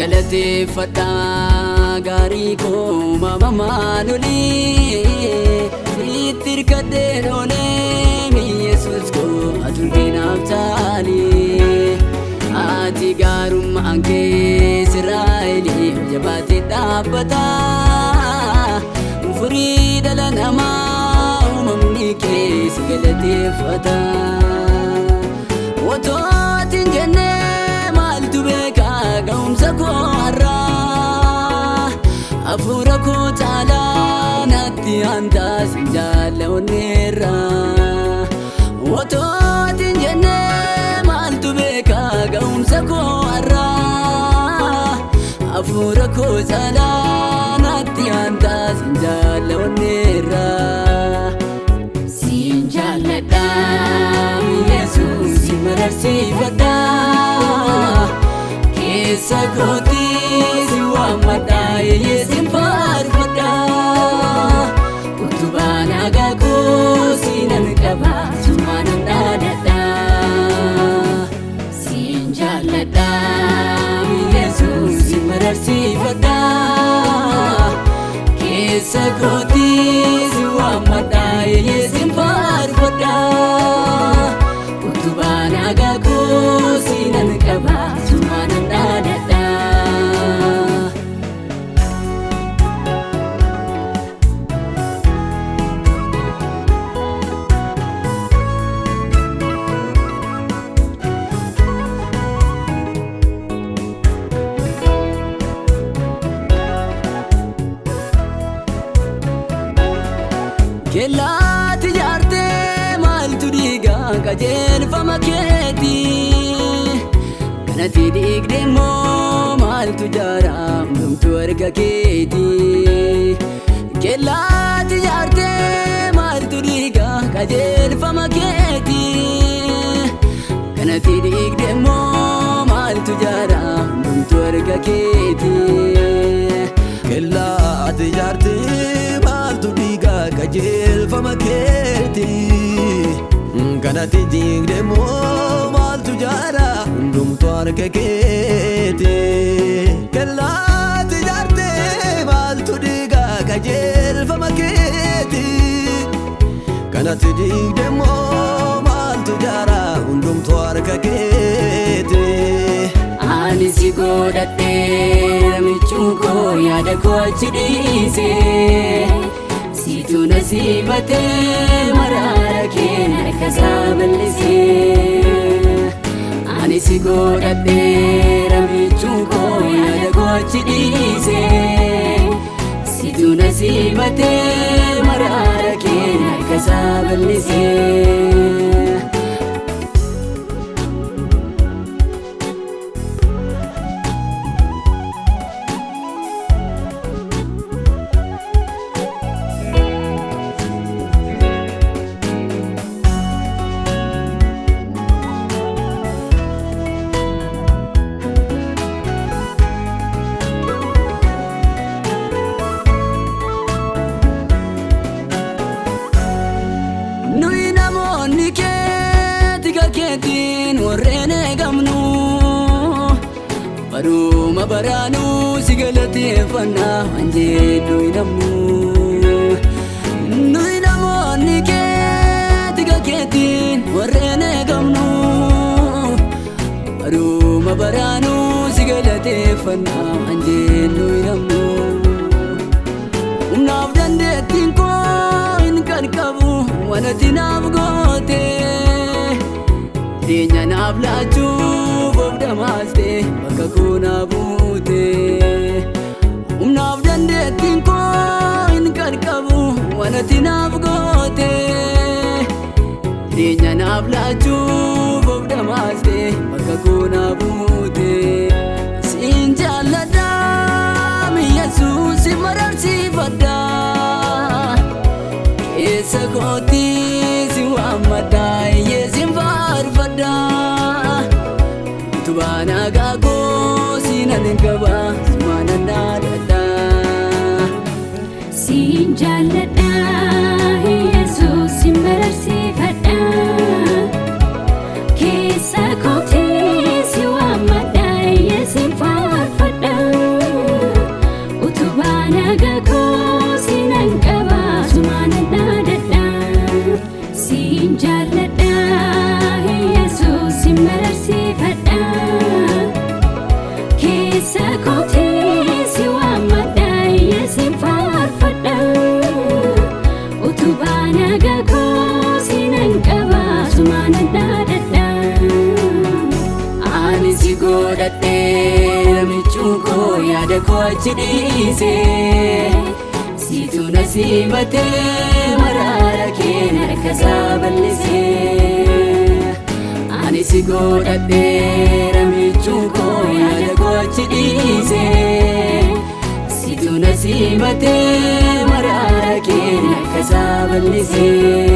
galateeffadha gaarii koo mamaanoli itti hirkadheen oolee Yesuus koo aturginaaf taali ati gaarummaan kee Israa'elii jabaatee dhaabbata furii dhala namaa uumamni kee si galateeffata otootiin jennee maaltu beekaa ga'umsa koo har'aa hafuura koo caalaa natti hantaas jaalawneerra otootiin jennee maaltu beekaa ga'umsa koo har'aa hafuura koo caalaa natti hantaas jaalawneerra siin jaalladha Yesuus si mararsiifadha keessa kootii si waammadha yeesin faarfadha utubaa nagaa koo siinan qaba sumaanan dhaadadha siin jaalladha Yesuus si mararsiifadha keessa kootii si waammadha yeesin faarfadha utubaa nagaa koo siinan qaba sumaanan dhaadadha kellaatti jaartee maaltu dhiigaa qajeelfama keetii kanatti dhiigde immoo maaltu jaaraa hundumtuu harka keetii kellaatti jaartee maaltu dhiigaa qajeelfama keetii kanatti dhiigde immoo maaltu jaaraa hundumtuu harka keetii kellaatti jaartee maaltu dhiigaa qajeelfama keetii kanatti dhiigde immoo maaltu jaaraa hundumtuu harka keetii kellaatti jaartee maaltu dhiigaa qajeelfama keetii kanatti dhiigde immoo maaltu jaaraa hundumtuu harka keetii ani si godhadhee michuun koo yaada koo achi dhiisee siitu nasiibatee maraara kee harkasaa bal'isee ani si godhadhee michuun koo yaada koo achi dhiisee siitu nasiibatee maraara kee harkasaa bal'isee keetiin warreen eegamnu baruma baraanuu si galateeffanna anjeeddu hinamnu nuyi namoonni keetika keetiin warreen eegamnu baruma baraanuu si galateeffanna anjeeddu hinamnu humnaaf dandeettiin koo hin qaqqabu wanati naaf goote Dinya naaf laachuuf of dhamaaste bakka koo naa buute humnaaf dandeettiin koo hin qaqqabu wanati naaf goote Dinya naaf laachuuf of dhamaaste bakka koo naa buute siin jaalladha Yesuus si mararsiifadha keessa kootii si waammadha yeesin faarfadha utubaa nagaa koo siinan qaba sumaanan dhaadadha siin jaalladha Yesuus si mararsiifadha keessa kootii si waammadha yeesin faarfadha ani si godhadhee michuuko yaada koo achi dhiise situ na simatee maraara kee harkasaa bal'isee ani si godhadhee michuuko yaada koo achi dhiise situ na simatee maraara kee harkasaa bal'isee